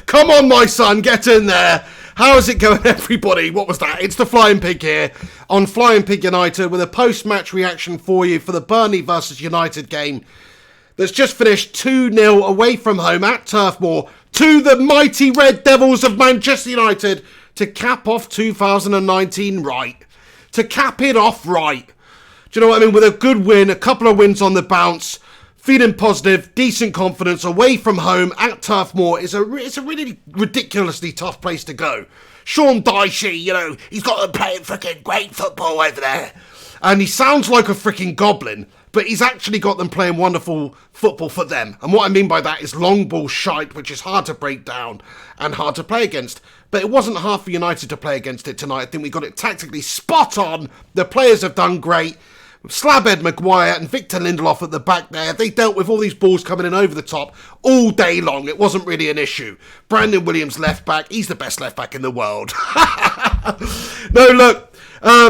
Come on, my son, get in there. How's it going, everybody? What was that? It's the Flying Pig here on Flying Pig United with a post-match reaction for you for the Burnley versus United game that's just finished 2-0 away from home at Turf Moor to the mighty Red Devils of Manchester United to cap off 2019 right. To cap it off right. Do you know what I mean? With a good win, a couple of wins on the bounce, feeling positive, decent confidence away from home at Turf Moor it's a really ridiculously tough place to go. Sean Dyche, he's got them playing freaking great football over there. And he sounds like a freaking goblin, but he's actually got them playing wonderful football for them. And what I mean by that is long ball shite, which is hard to break down and hard to play against. But it wasn't hard for United to play against it tonight. I think we got it tactically spot on. The players have done great. Slabhead Maguire and Victor Lindelof at the back there. They dealt with all these balls coming in over the top all day long. It wasn't really an issue. Brandon Williams, left back. He's the best left back in the world. No, look.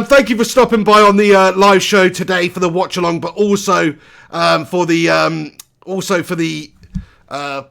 Thank you for stopping by on the live show today for the watch along, but also for the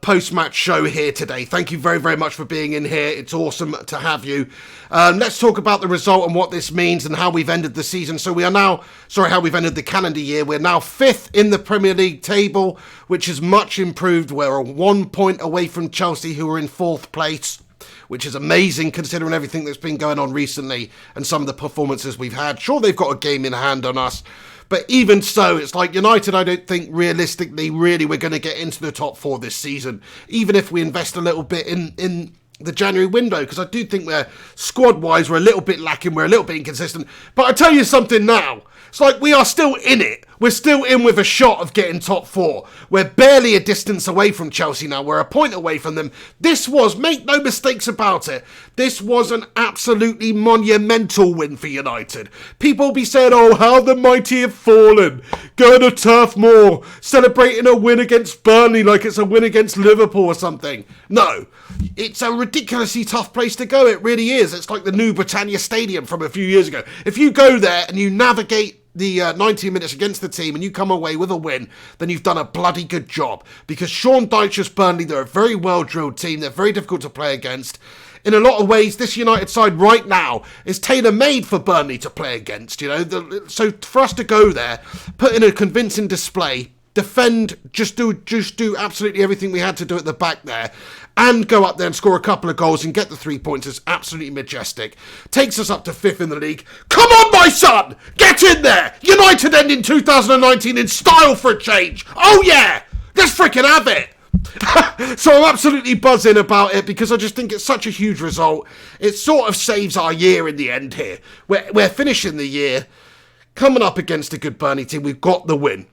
post-match show here today. Thank you very, very much for being in here. It's awesome to have you. Let's talk about the result and what this means and how we've ended the season. So we are now, how we've ended the calendar year. We're now 5th in the Premier League table, which is much improved. We're 1 point away from Chelsea, who are in 4th place, which is amazing considering everything that's been going on recently and some of the performances we've had. Sure, they've got a game in hand on us, but even so, it's like United, I don't think realistically, really, we're going to get into the top 4 this season, even if we invest a little bit in the January window, because I do think we're, squad-wise, we're a little bit lacking, we're a little bit inconsistent. But I tell you something now, it's like we are still in it. We're still in with a shot of getting top 4. We're barely a distance away from Chelsea now. We're a point away from them. This was, make no mistakes about it, this was an absolutely monumental win for United. People will be saying, oh, how the mighty have fallen. Going to Turf Moor, celebrating a win against Burnley like it's a win against Liverpool or something. No, it's a ridiculously tough place to go. It really is. It's like the new Britannia Stadium from a few years ago. If you go there and you navigate the 90 minutes against the team and you come away with a win, then you've done a bloody good job. Because Sean Dyche's Burnley, they're a very well-drilled team. They're very difficult to play against. In a lot of ways, this United side right now is tailor-made for Burnley to play against. So for us to go there, put in a convincing display, defend, just do absolutely everything we had to do at the back there, and go up there and score a couple of goals and get the 3 points is absolutely majestic. Takes us up to 5th in the league. Come on, my son! Get in there! United end in 2019 in style for a change. Oh, yeah! Let's freaking have it! So I'm absolutely buzzing about it because I just think it's such a huge result. It sort of saves our year in the end here. We're finishing the year coming up against a good Burnley team. We've got the win.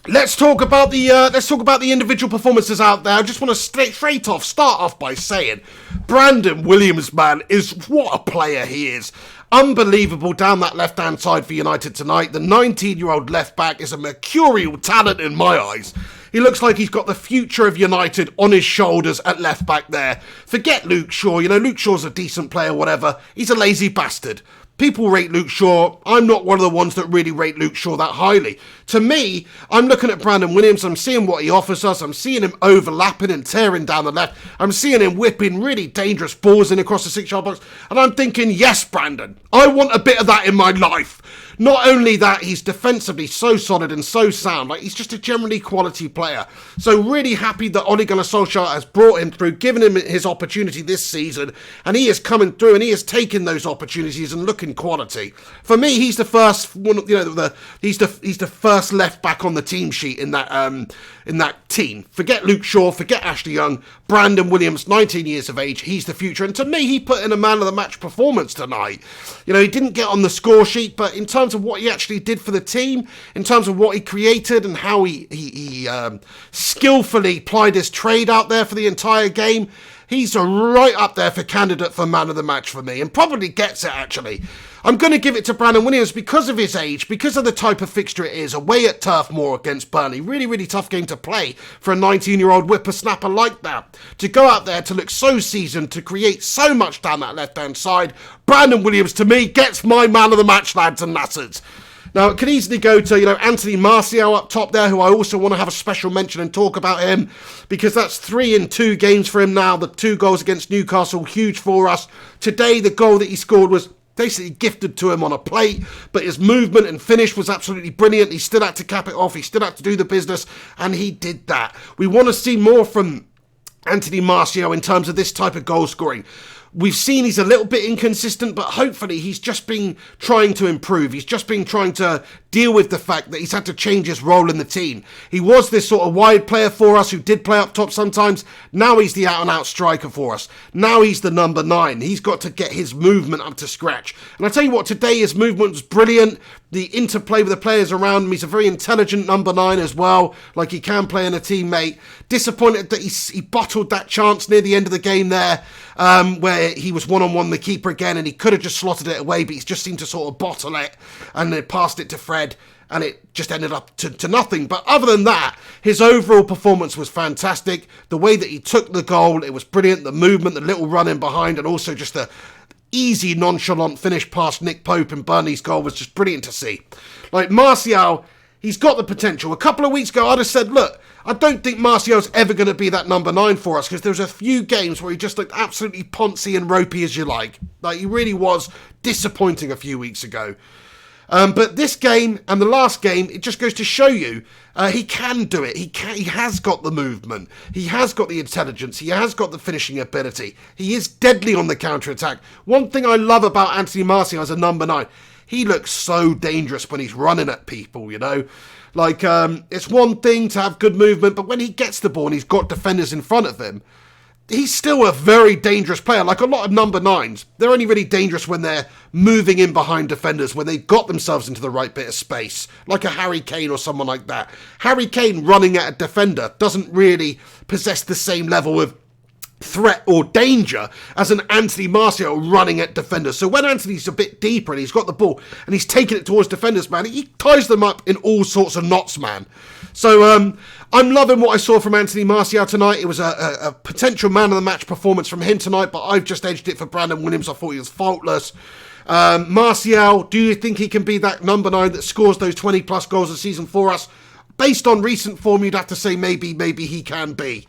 Let's talk about the individual performances out there. I just want to start off by saying Brandon Williams, man, is what a player he is. Unbelievable down that left-hand side for United tonight. The 19-year-old left-back is a mercurial talent in my eyes. He looks like he's got the future of United on his shoulders at left-back there. Forget Luke Shaw. Luke Shaw's a decent player, whatever. He's a lazy bastard. People rate Luke Shaw. I'm not one of the ones that really rate Luke Shaw that highly. To me, I'm looking at Brandon Williams. I'm seeing what he offers us. I'm seeing him overlapping and tearing down the left. I'm seeing him whipping really dangerous balls in across the 6-yard box. And I'm thinking, yes, Brandon, I want a bit of that in my life. Not only that, he's defensively so solid and so sound. He's just a generally quality player. So really happy that Ole Gunnar Solskjaer has brought him through, given him his opportunity this season, and he is coming through and he is taking those opportunities and looking quality. For me, he's the first one. He's the first left back on the team sheet in that team. Forget Luke Shaw, forget Ashley Young. Brandon Williams, 19 years of age. He's the future, and to me, he put in a man of the match performance tonight. He didn't get on the score sheet, but in terms of what he actually did for the team, in terms of what he created and how he skillfully plied his trade out there for the entire game, he's right up there for candidate for man of the match for me, and probably gets it actually. I'm going to give it to Brandon Williams because of his age, because of the type of fixture it is, away at Turf Moor against Burnley. Really, really tough game to play for a 19-year-old whippersnapper like that. To go out there, to look so seasoned, to create so much down that left-hand side, Brandon Williams, to me, gets my man of the match, lads and lasses. Now, it could easily go to, Anthony Martial up top there, who I also want to have a special mention and talk about him, because that's 3 in 2 games for him now. The 2 goals against Newcastle, huge for us. Today, the goal that he scored was basically gifted to him on a plate, but his movement and finish was absolutely brilliant. He still had to cap it off. He still had to do the business, and he did that. We want to see more from Anthony Martial in terms of this type of goal scoring. We've seen he's a little bit inconsistent, but hopefully he's just been trying to improve. He's just been trying to deal with the fact that he's had to change his role in the team. He was this sort of wide player for us who did play up top sometimes. Now he's the out-and-out striker for us. Now he's the number 9. He's got to get his movement up to scratch. And I tell you what, today his movement was brilliant. The interplay with the players around him. He's a very intelligent number 9 as well. Like, he can play in a teammate. Disappointed that he bottled that chance near the end of the game there, where he was one-on-one the keeper again, and he could have just slotted it away, but he just seemed to sort of bottle it, and then passed it to Fred, and it just ended up to nothing. But other than that, his overall performance was fantastic. The way that he took the goal, it was brilliant. The movement, the little run in behind, and also just the easy, nonchalant finish past Nick Pope and Burnley's goal was just brilliant to see. Like, Martial, he's got the potential. A couple of weeks ago, I'd have said, look, I don't think Martial's ever going to be that number 9 for us, because there was a few games where he just looked absolutely poncy and ropey as you like. Like, he really was disappointing a few weeks ago. But this game and the last game, it just goes to show you he can do it. He has got the movement. He has got the intelligence. He has got the finishing ability. He is deadly on the counter-attack. One thing I love about Anthony Martial as a number 9, he looks so dangerous when he's running at people, Like, it's one thing to have good movement, but when he gets the ball and he's got defenders in front of him, he's still a very dangerous player. Like a lot of number 9s, they're only really dangerous when they're moving in behind defenders, when they've got themselves into the right bit of space, like a Harry Kane or someone like that. Harry Kane running at a defender doesn't really possess the same level of threat or danger as an Anthony Martial running at defenders. So when Anthony's a bit deeper and he's got the ball and he's taking it towards defenders, man, he ties them up in all sorts of knots, man. So I'm loving what I saw from Anthony Martial tonight. It was a potential man of the match performance from him tonight, but I've just edged it for Brandon Williams. I thought he was faultless. Martial, do you think he can be that number 9 that scores those 20 plus goals a season for us? Based on recent form, you'd have to say maybe he can be.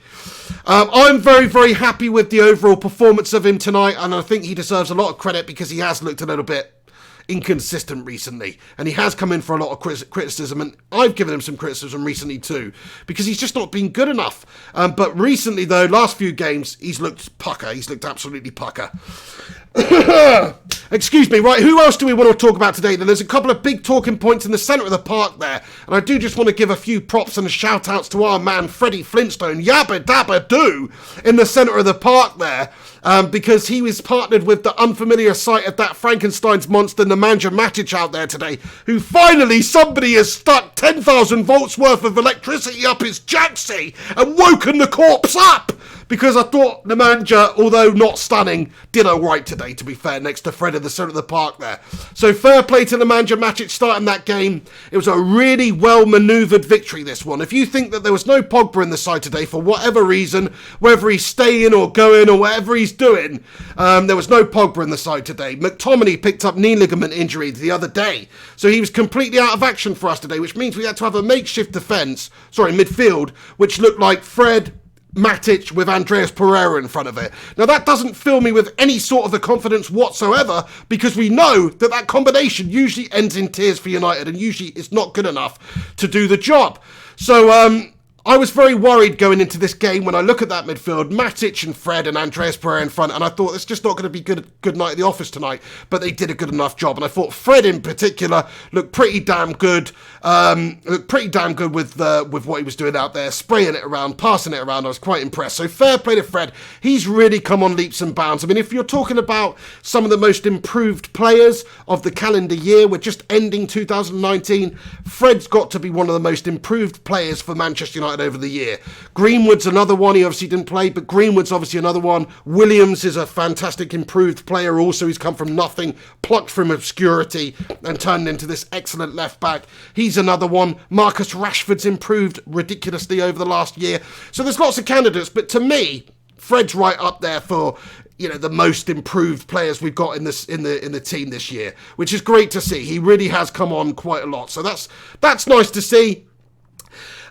I'm very, very happy with the overall performance of him tonight, and I think he deserves a lot of credit because he has looked a little bit inconsistent recently, and he has come in for a lot of criticism, and I've given him some criticism recently too, because he's just not been good enough. But recently, though, last few games, he's looked pucker. He's looked absolutely pucker. Excuse me, right, who else do we want to talk about today? Then there's a couple of big talking points in the centre of the park there, and I do just want to give a few props and shout outs to our man Freddie Flintstone, yabba dabba doo, in the centre of the park there, because he was partnered with the unfamiliar sight of that Frankenstein's monster Nemanja Matic out there today, who finally somebody has stuck 10,000 volts worth of electricity up his jacksie and woken the corpse up. Because I thought Nemanja, although not stunning, did alright today, to be fair, next to Fred in the centre of the park there. So fair play to Nemanja Matic starting that game. It was a really well-manoeuvred victory, this one. If you think that there was no Pogba in the side today for whatever reason, whether he's staying or going or whatever he's doing, there was no Pogba in the side today. McTominay picked up knee ligament injury the other day, so he was completely out of action for us today, which means we had to have a makeshift midfield, which looked like Fred, Matic with Andreas Pereira in front of it. Now that doesn't fill me with any sort of the confidence whatsoever, because we know that combination usually ends in tears for United, and usually it's not good enough to do the job. So I was very worried going into this game when I look at that midfield, Matic and Fred and Andreas Pereira in front, and I thought it's just not going to be good night at the office tonight, but they did a good enough job, and I thought Fred in particular looked pretty damn good, with what he was doing out there, spraying it around, passing it around. I was quite impressed. So fair play to Fred. He's really come on leaps and bounds. I mean, if you're talking about some of the most improved players of the calendar year, we're just ending 2019, Fred's got to be one of the most improved players for Manchester United over the year. Greenwood's another one. He obviously didn't play, but Greenwood's obviously another one. Williams is a fantastic improved player also. He's come from nothing, plucked from obscurity and turned into this excellent left back. He's another one. Marcus Rashford's improved ridiculously over the last year. So there's lots of candidates, but to me, Fred's right up there for the most improved players we've got in the team this year, which is great to see. He really has come on quite a lot, so that's nice to see.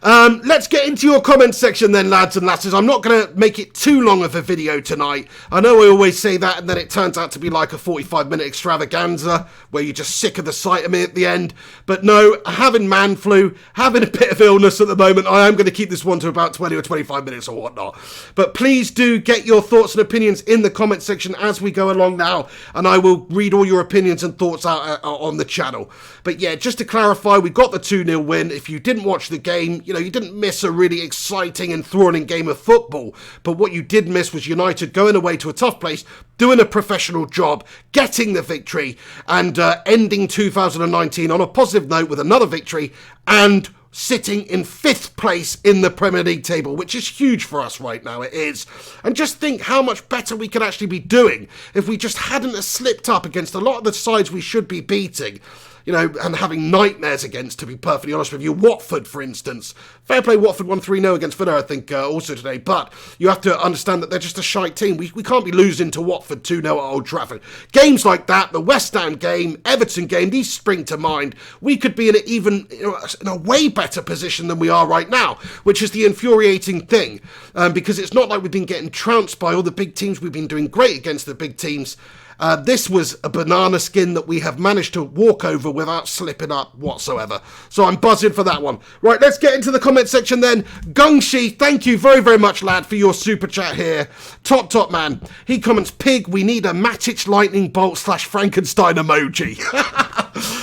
Let's get into your comments section then, lads and lasses. I'm not going to make it too long of a video tonight. I know I always say that, and then it turns out to be like a 45-minute extravaganza where you're just sick of the sight of me at the end. But no, having man flu, having a bit of illness at the moment, I am going to keep this one to about 20 or 25 minutes or whatnot. But please do get your thoughts and opinions in the comment section as we go along now, and I will read all your opinions and thoughts out on the channel. But yeah, just to clarify, we got the 2-0 win. If you didn't watch the game, you didn't miss a really exciting and thrilling game of football, but what you did miss was United going away to a tough place, doing a professional job, getting the victory, and ending 2019 on a positive note with another victory, and sitting in 5th place in the Premier League table, which is huge for us right now, it is. And just think how much better we could actually be doing if we just hadn't slipped up against a lot of the sides we should be beating. And having nightmares against, to be perfectly honest with you. Watford, for instance. Fair play, Watford won 3-0 against Villa, I think, also today. But you have to understand that they're just a shite team. We can't be losing to Watford 2-0 at Old Trafford. Games like that, the West Ham game, Everton game, these spring to mind. We could be in a way better position than we are right now, which is the infuriating thing. Because it's not like we've been getting trounced by all the big teams. We've been doing great against the big teams. This was a banana skin that we have managed to walk over without slipping up whatsoever. So I'm buzzing for that one. Right, let's get into the comment section then. Gungshi, thank you very, very much, lad, for your super chat here. Top man. He comments, Pig, we need a Matic lightning bolt / Frankenstein emoji.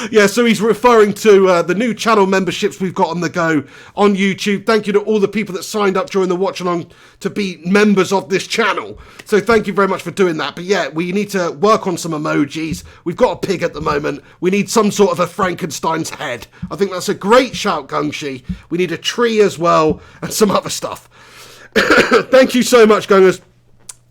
Yeah, so he's referring to the new channel memberships we've got on the go on YouTube. Thank you to all the people that signed up during the watch along to be members of this channel. So thank you very much for doing that. But yeah, we need to work on some emojis. We've got a pig at the moment. We need some sort of a Frankenstein's head. I think that's a great shout, Gungshi. We need a tree as well and some other stuff. Thank you so much, Gungers.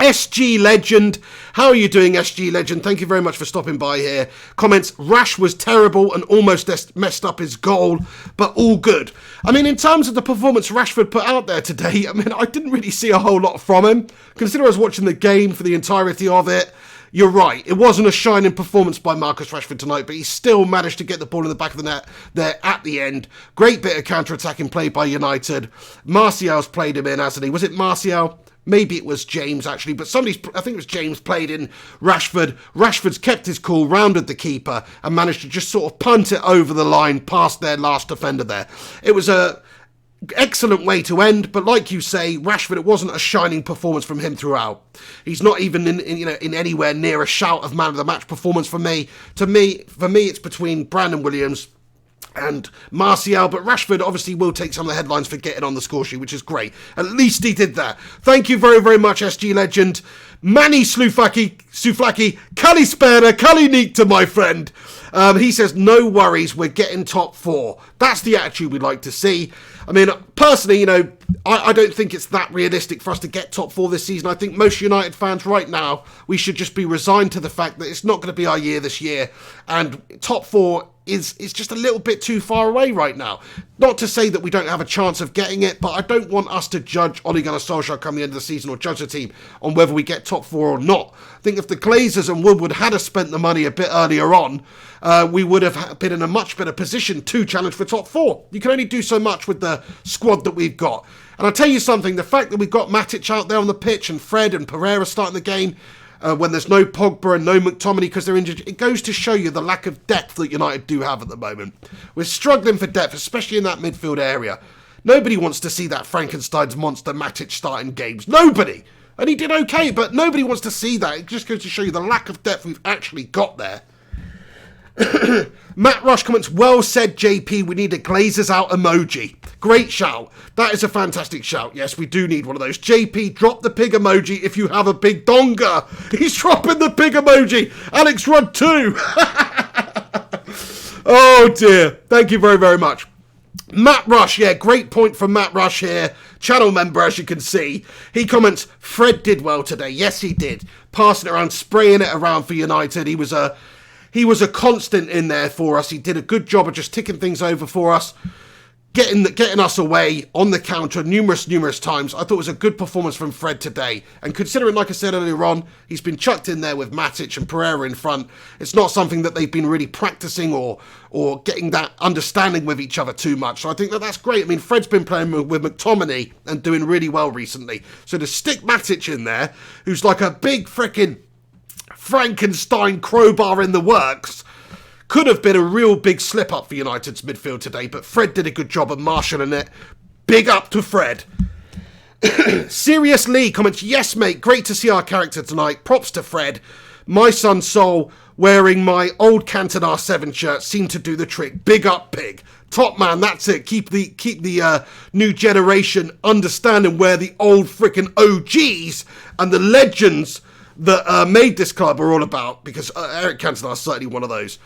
SG Legend, how are you doing, SG Legend? Thank you very much for stopping by here. Comments, Rash was terrible and almost messed up his goal, but all good. I mean, in terms of the performance Rashford put out there today, I didn't really see a whole lot from him. Consider I was watching the game for the entirety of it. You're right, it wasn't a shining performance by Marcus Rashford tonight, but he still managed to get the ball in the back of the net there at the end. Great bit of counter-attacking play by United. Martial's played him in, hasn't he? Was it Martial? Maybe it was James, actually, but I think it was James, played in Rashford. Rashford's kept his cool, rounded the keeper, and managed to just sort of punt it over the line past their last defender there. It was a excellent way to end, but like you say, Rashford, it wasn't a shining performance from him throughout. He's not even in anywhere near a shout of man of the match performance for me. For me, it's between Brandon Williams and Martial, but Rashford obviously will take some of the headlines for getting on the score sheet, which is great. At least he did that. Thank you very, very much, SG Legend. Manny Souflaki, Kalispera, Kalinikta, my friend. He says, no worries, we're getting top 4. That's the attitude we'd like to see. I mean, personally, I don't think it's that realistic for us to get top 4 this season. I think most United fans right now, we should just be resigned to the fact that it's not going to be our year this year. And top 4 is just a little bit too far away right now. Not to say that we don't have a chance of getting it, but I don't want us to judge Ole Gunnar Solskjaer come the end of the season, or judge the team on whether we get top 4 or not. I think if the Glazers and Woodward had spent the money a bit earlier on, we would have been in a much better position to challenge for top 4. You can only do so much with the squad that we've got. And I'll tell you something, the fact that we've got Matic out there on the pitch and Fred and Pereira starting the game, when there's no Pogba and no McTominay because they're injured, it goes to show you the lack of depth that United do have at the moment. We're struggling for depth, especially in that midfield area. Nobody wants to see that Frankenstein's monster Matic starting games. Nobody! And he did okay, but nobody wants to see that. It just goes to show you the lack of depth we've actually got there. Matt Rush comments, well said, JP, we need a Glazers out emoji. Great shout. That is a fantastic shout. Yes, we do need one of those. JP, drop the pig emoji if you have a big donga. He's dropping the pig emoji. Alex Rudd too. Oh dear. Thank you very, very much. Matt Rush, yeah, great point from Matt Rush here. Channel member, as you can see. He comments, Fred did well today. Yes, he did. Passing it around, spraying it around for United. He was a constant in there for us. He did a good job of just ticking things over for us. getting us away on the counter numerous times. I thought it was a good performance from Fred today. And considering, like I said earlier on, he's been chucked in there with Matic and Pereira in front, it's not something that they've been really practicing or getting that understanding with each other too much. So I think that's great. I mean, Fred's been playing with McTominay and doing really well recently. So to stick Matic in there, who's like a big frickin' Frankenstein crowbar in the works, could have been a real big slip-up for United's midfield today, but Fred did a good job of marshalling it. Big up to Fred. Serious Lee comments, yes, mate, great to see our character tonight. Props to Fred. My son Sol, wearing my old Cantona 7 shirt, seemed to do the trick. Big up, Pig. Top man, that's it. Keep the new generation understanding where the old freaking OGs and the legends that made this club are all about, because Eric Cantona is certainly one of those.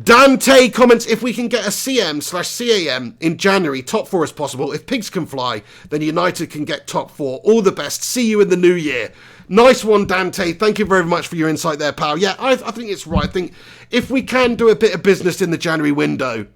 Dante comments, if we can get a CM/CAM in January, top 4 as possible. If pigs can fly, then United can get top 4. All the best. See you in the new year. Nice one, Dante. Thank you very much for your insight there, pal. Yeah, I think it's right. I think if we can do a bit of business in the January window,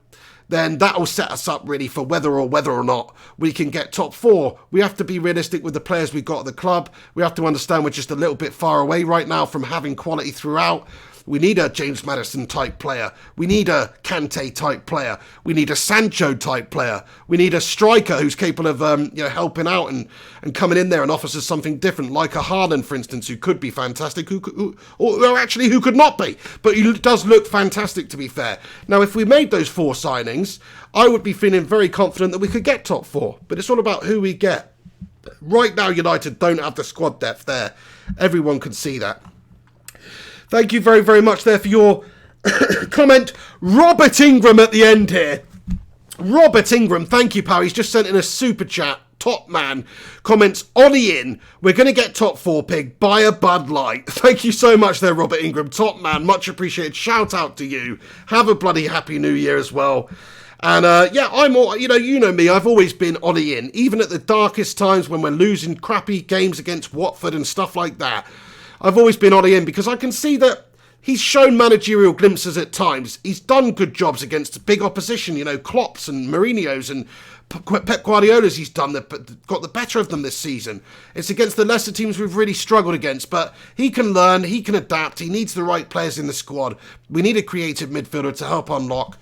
then that'll set us up really for whether or not we can get top 4. We have to be realistic with the players we've got at the club. We have to understand we're just a little bit far away right now from having quality throughout. We need a James Maddison type player. We need a Kante type player. We need a Sancho type player. We need a striker who's capable of helping out and coming in there and offers us something different, like a Haaland, for instance, who could be fantastic, who could not be. But he does look fantastic, to be fair. Now, if we made those 4 signings, I would be feeling very confident that we could get top 4. But it's all about who we get. Right now, United don't have the squad depth there. Everyone can see that. Thank you very, very much there for your comment. Robert Ingram at the end here. Robert Ingram, thank you, pal. He's just sent in a super chat. Top man. Comments, Ollie in. We're going to get top 4, Pig. Buy a Bud Light. Thank you so much there, Robert Ingram. Top man. Much appreciated. Shout out to you. Have a bloody happy new year as well. And I'm all, you know me, I've always been Ollie in. Even at the darkest times when we're losing crappy games against Watford and stuff like that. I've always been Ollie in because I can see that he's shown managerial glimpses at times. He's done good jobs against big opposition, Klopp's and Mourinho's and Pep Guardiola's. He's got the better of them this season. It's against the lesser teams we've really struggled against, but he can learn, he can adapt, he needs the right players in the squad. We need a creative midfielder to help unlock.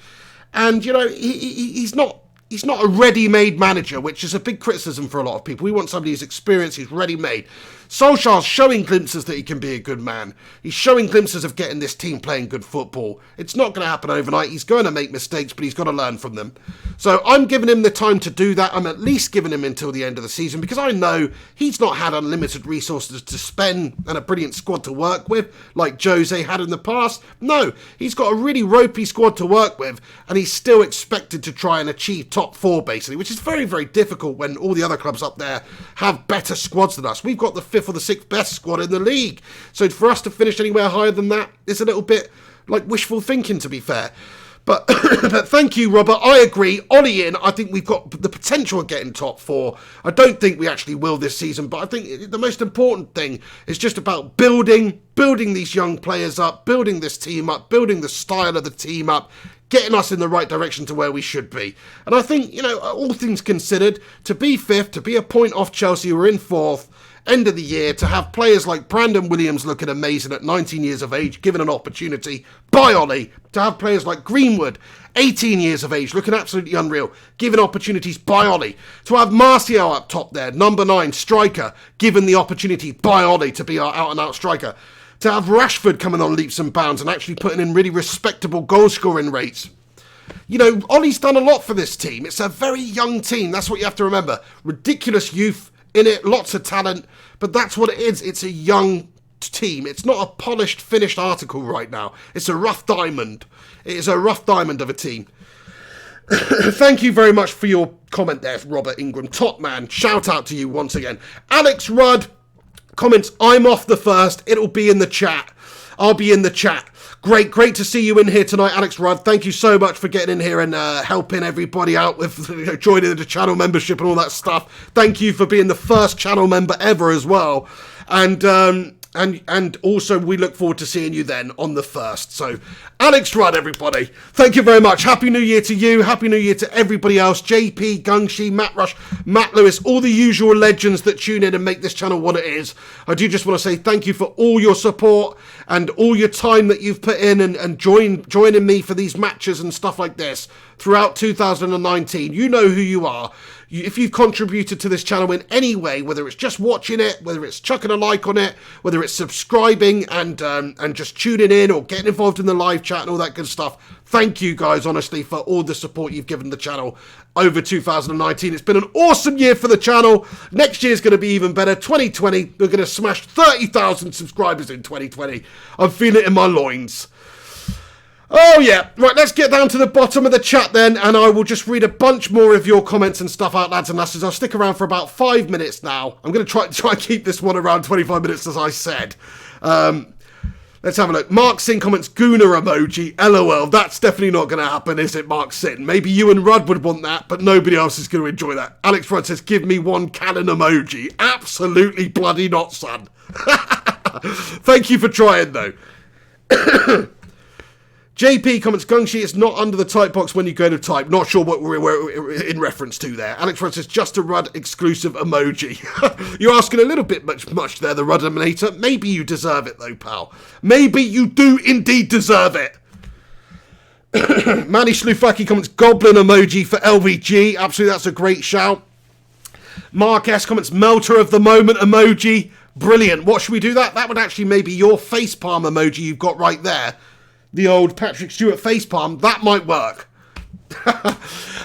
And, he's not a ready-made manager, which is a big criticism for a lot of people. We want somebody who's experienced, who's ready-made. Solskjaer's showing glimpses that he can be a good man. He's showing glimpses of getting this team playing good football. It's not going to happen overnight. He's going to make mistakes, but he's got to learn from them. So I'm giving him the time to do that. I'm at least giving him until the end of the season because I know he's not had unlimited resources to spend and a brilliant squad to work with like Jose had in the past. No, he's got a really ropey squad to work with and he's still expected to try and achieve top 4 basically, which is very, very difficult when all the other clubs up there have better squads than us. We've got the 5th or the 6th best squad in the league. So for us to finish anywhere higher than that, it's a little bit like wishful thinking, to be fair. But but thank you, Robert. I agree. Ollie in, I think we've got the potential of getting top 4. I don't think we actually will this season, but I think the most important thing is just about building these young players up, building this team up, building the style of the team up, getting us in the right direction to where we should be. And I think, all things considered, to be 5th, to be a point off Chelsea, we're in 4th, end of the year, to have players like Brandon Williams looking amazing at 19 years of age, given an opportunity by Ollie, to have players like Greenwood, 18 years of age, looking absolutely unreal, given opportunities by Ollie, to have Martial up top there, number 9, striker, given the opportunity by Ollie to be our out-and-out striker, to have Rashford coming on leaps and bounds and actually putting in really respectable goal-scoring rates. Ollie's done a lot for this team. It's a very young team. That's what you have to remember. Ridiculous youth in it, lots of talent, but that's what it is. It's a young team. It's not a polished, finished article right now. It's a rough diamond. It is a rough diamond of a team. Thank you very much for your comment there, Robert Ingram. Top man. Shout out to you once again. Alex Rudd comments, I'm off the first. It'll be in the chat. I'll be in the chat. Great to see you in here tonight, Alex Rudd. Thank you so much for getting in here and helping everybody out with joining the channel membership and all that stuff. Thank you for being the first channel member ever as well. And And also, we look forward to seeing you then on the 1st. So, Alex Rudd, everybody. Thank you very much. Happy New Year to you. Happy New Year to everybody else. JP, Gungshi, Matt Rush, Matt Lewis, all the usual legends that tune in and make this channel what it is. I do just want to say thank you for all your support and all your time that you've put in and joining me for these matches and stuff like this throughout 2019. You know who you are. If you've contributed to this channel in any way, whether it's just watching it, whether it's chucking a like on it, whether it's subscribing and just tuning in or getting involved in the live chat and all that good stuff, thank you guys, honestly, for all the support you've given the channel over 2019. It's been an awesome year for the channel. Next year's going to be even better. 2020, we're going to smash 30,000 subscribers in 2020. I'm feeling it in my loins. Oh yeah, right, let's get down to the bottom of the chat then, and I will just read a bunch more of your comments and stuff out, lads and lasses. I'll stick around for about 5 minutes now. I'm going to try and keep this one around 25 minutes, as I said. Let's have a look. Mark Sin comments, Gooner emoji, LOL. That's definitely not going to happen, is it, Mark Sin? Maybe you and Rudd would want that, but nobody else is going to enjoy that. Alex Rudd says, give me one cannon emoji. Absolutely bloody not, son. Thank you for trying, though. JP comments, Gungshi, it's not under the type box when you go to type. Not sure what we're in reference to there. Alex Rudd says, just a Rudd exclusive emoji. You're asking a little bit much there, the Ruddaminator. Maybe you deserve it, though, pal. Maybe you do indeed deserve it. Manny Slufaki comments, Goblin emoji for LVG. Absolutely, that's a great shout. Mark S comments, Melter of the Moment emoji. Brilliant. What should we do that? That would actually maybe your facepalm emoji you've got right there. The old Patrick Stewart facepalm, that might work.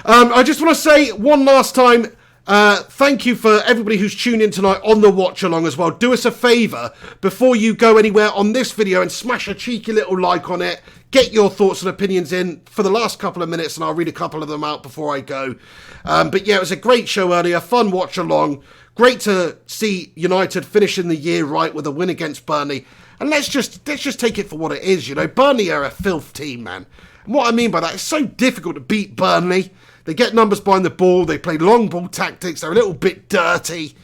I just want to say one last time, thank you for everybody who's tuned in tonight on the watch along as well. Do us a favour before you go anywhere on this video and smash a cheeky little like on it. Get your thoughts and opinions in for the last couple of minutes and I'll read a couple of them out before I go. But yeah, it was a great show earlier, fun watch along. Great to see United finishing the year right with a win against Burnley. And let's just take it for what it is, you know. Burnley are a filth team, man. And what I mean by that, it's so difficult to beat Burnley. They get numbers behind the ball. They play long ball tactics. They're a little bit dirty.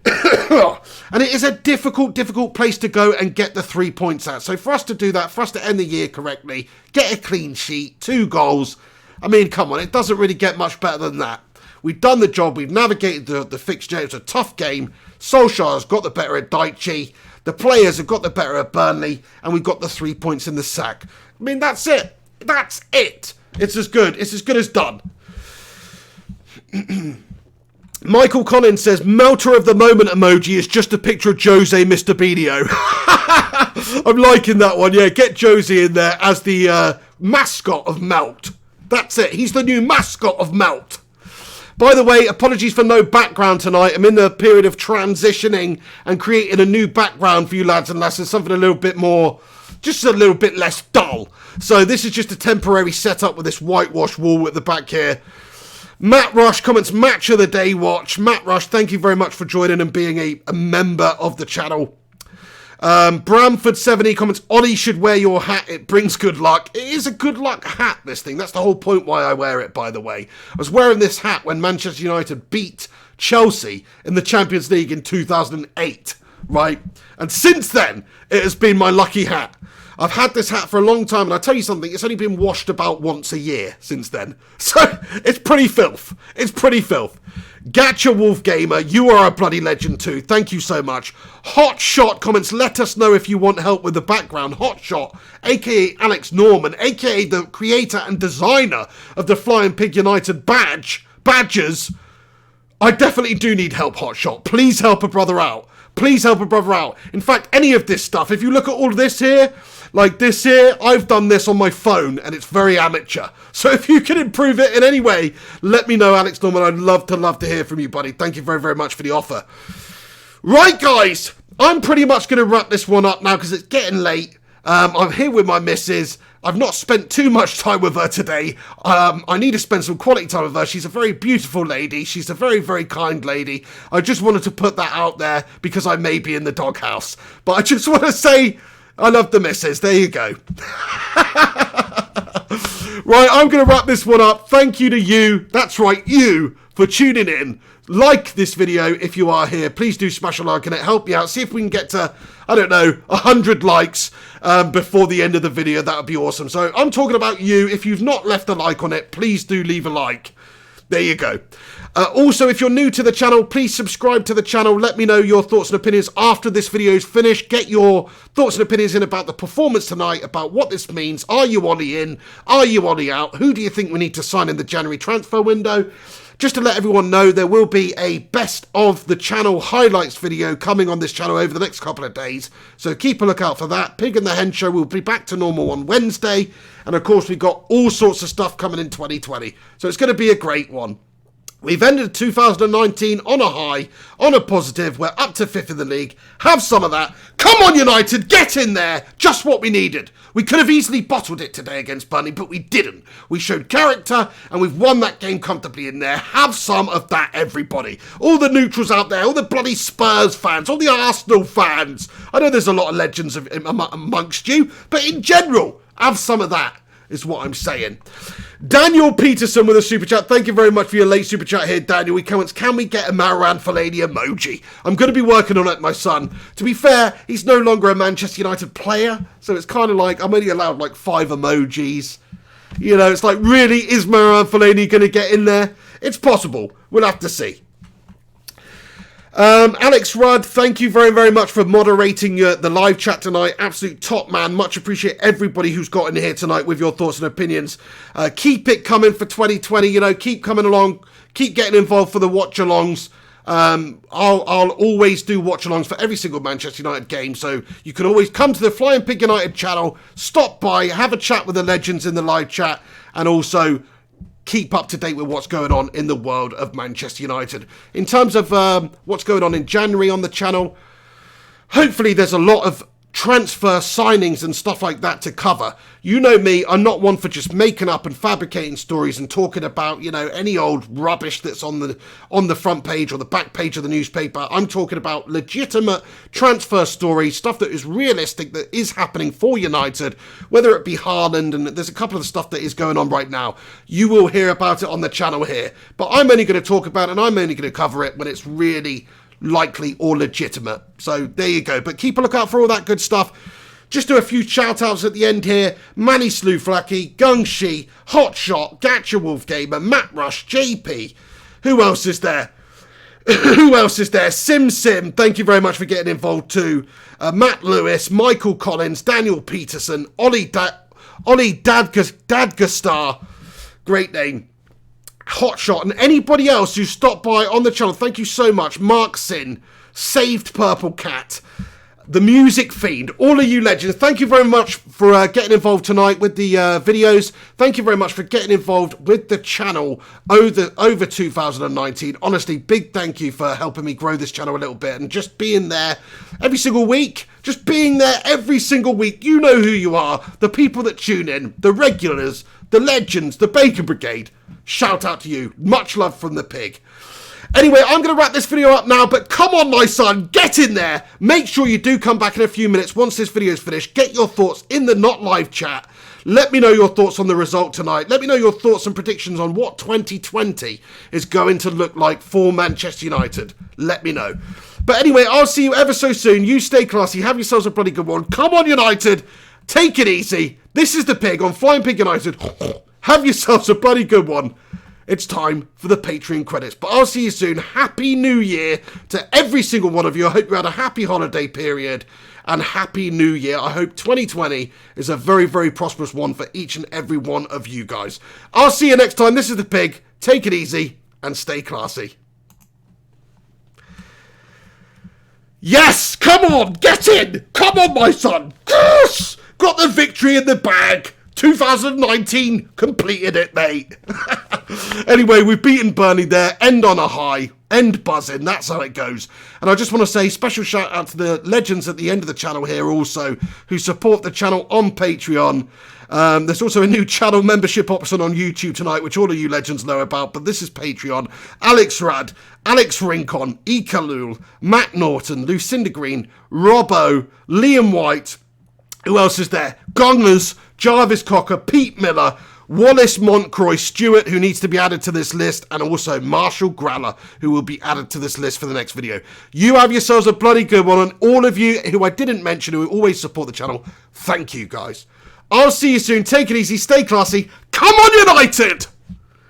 And it is a difficult place to go and get the 3 points out. So for us to do that, for us to end the year correctly, get a clean sheet, 2 goals. I mean, come on, it doesn't really get much better than that. We've done the job. We've navigated the fixture. It's a tough game. Solskjaer's got the better at Daichi. The players have got the better at Burnley, and we've got the 3 points in the sack. I mean, that's it. That's it. It's as good. It's as good as done. Michael Collins says, Melter of the Moment emoji is just a picture of Jose Mr. Bedio. I'm liking that one. Yeah, get Jose in there as the mascot of Melt. That's it. He's the new mascot of Melt. By the way, apologies for no background tonight. I'm in the period of transitioning and creating a new background for you lads and lasses, something a little bit more, just a little bit less dull. So this is just a temporary setup with this whitewash wall at the back here. Matt Rush comments, Match of the Day watch. Matt Rush, thank you very much for joining and being a member of the channel. Bramford70 comments, Ollie should wear your hat, it brings good luck. It is a good luck hat, this thing. That's the whole point why I wear it, by the way. I was wearing this hat when Manchester United beat Chelsea in the Champions League in 2008, right? And since then, it has been my lucky hat. I've had this hat for a long time, and I tell you something, it's only been washed about once a year since then. So, it's pretty filth. It's pretty filth. Gacha Wolf Gamer, you are a bloody legend too. Thank you so much. Hot Shot comments, let us know if you want help with the background. Hot Shot, aka Alex Norman, aka the creator and designer of the Flying Pig United badges. I definitely do need help, Hot Shot. Please help a brother out. Please help a brother out. In fact, any of this stuff, if you look at all of this here, like this here, I've done this on my phone and it's very amateur. So if you can improve it in any way, let me know, Alex Norman. I'd love to hear from you, buddy. Thank you very, very much for the offer. Right, guys, I'm pretty much going to wrap this one up now because it's getting late. I'm here with my missus. I've not spent too much time with her today. I need to spend some quality time with her. She's a very beautiful lady. She's a very, very kind lady. I just wanted to put that out there because I may be in the doghouse. But I just want to say I love the missus. There you go. Right, I'm going to wrap this one up. Thank you to you. That's right, you, for tuning in like this video if you are here. Please do smash a like and it help me out. See if we can get to, I don't know, 100 likes before the end of the video. That would be awesome. So I'm talking about you. If you've not left a like on it, please do leave a like. There you go. Also, if you're new to the channel, please subscribe to the channel. Let me know your thoughts and opinions after this video is finished. Get your thoughts and opinions in about the performance tonight, about what this means. Are you Ollie in? Are you Ollie out? Who do you think we need to sign in the January transfer window? Just to let everyone know, there will be a best of the channel highlights video coming on this channel over the next couple of days. So keep a lookout for that. Pig and the Hen Show will be back to normal on Wednesday. And of course, we've got all sorts of stuff coming in 2020. So it's going to be a great one. We've ended 2019 on a high, on a positive. We're up to 5th in the league. Have some of that. Come on, United, get in there. Just what we needed. We could have easily bottled it today against Burnley, but we didn't. We showed character, and we've won that game comfortably in there. Have some of that, everybody. All the neutrals out there, all the bloody Spurs fans, all the Arsenal fans. I know there's a lot of legends amongst you, but in general, have some of that. Is what I'm saying. Daniel Peterson with a super chat. Thank you very much for your late super chat here, Daniel. He comments, can we get a Marouane Fellaini emoji? I'm going to be working on it, my son. To be fair, he's no longer a Manchester United player, so it's kind of like I'm only allowed like 5 emojis. You know, it's like, really, is Marouane Fellaini going to get in there? It's possible. We'll have to see. Alex Rudd, thank you very, very much for moderating the live chat tonight. Absolute top man. Much appreciate everybody who's got in here tonight with your thoughts and opinions. Keep it coming for 2020. You know, keep coming along. Keep getting involved for the watch-alongs. I'll always do watch-alongs for every single Manchester United game. So you can always come to the Flying Pig United channel, stop by, have a chat with the legends in the live chat, and also keep up to date with what's going on in the world of Manchester United. In terms of what's going on in January on the channel, hopefully there's a lot of transfer signings and stuff like that to cover. You know me, I'm not one for just making up and fabricating stories and talking about, you know, any old rubbish that's on the front page or the back page of the newspaper. I'm talking about legitimate transfer stories, stuff that is realistic, that is happening for United, whether it be Haaland, and there's a couple of stuff that is going on right now. You will hear about it on the channel here, but I'm only going to talk about it and I'm only going to cover it when it's really likely or legitimate. So there you go. But keep a lookout for all that good stuff. Just do a few shout outs at the end here. Manny Slewflacky, Gung Shi, Hotshot, Gatcha Wolfgamer, Matt Rush, JP. Who else is there? Who else is there? Sim, thank you very much for getting involved too. Matt Lewis, Michael Collins, Daniel Peterson, Ollie Dadgastar. Great name. Hotshot, and anybody else who stopped by on the channel, thank you so much. Mark Sin, Saved Purple Cat, The Music Fiend, all of you legends, thank you very much for getting involved tonight with the videos. Thank you very much for getting involved with the channel over 2019. Honestly, big thank you for helping me grow this channel a little bit and just being there every single week. Just being there every single week. You know who you are. The people that tune in, the regulars, the legends, the Bacon Brigade. Shout out to you. Much love from the pig. Anyway, I'm going to wrap this video up now, but come on, my son, get in there. Make sure you do come back in a few minutes once this video is finished. Get your thoughts in the not live chat. Let me know your thoughts on the result tonight. Let me know your thoughts and predictions on what 2020 is going to look like for Manchester United. Let me know. But anyway, I'll see you ever so soon. You stay classy. Have yourselves a bloody good one. Come on, United. Take it easy. This is the pig on Flying Pig United. Have yourselves a bloody good one. It's time for the Patreon credits. But I'll see you soon. Happy New Year to every single one of you. I hope you had a happy holiday period. And Happy New Year. I hope 2020 is a very, very prosperous one for each and every one of you guys. I'll see you next time. This is the pig. Take it easy and stay classy. Yes! Come on! Get in! Come on, my son! Yes! Got the victory in the bag. 2019 completed it, mate. Anyway, we've beaten Burnley there. End on a high. End buzzing. That's how it goes. And I just want to say special shout out to the legends at the end of the channel here also who support the channel on Patreon. There's also a new channel membership option on YouTube tonight, which all of you legends know about, but this is Patreon. Alex Rad, Alex Rincon, Ekalul, Matt Norton, Lucinda Green, Robbo, Liam White. Who else is there? Gonglers, Jarvis Cocker, Pete Miller, Wallace Montcroy Stewart, who needs to be added to this list, and also Marshall Graller, who will be added to this list for the next video. You have yourselves a bloody good one, and all of you who I didn't mention, who always support the channel, thank you, guys. I'll see you soon. Take it easy. Stay classy. Come on, United!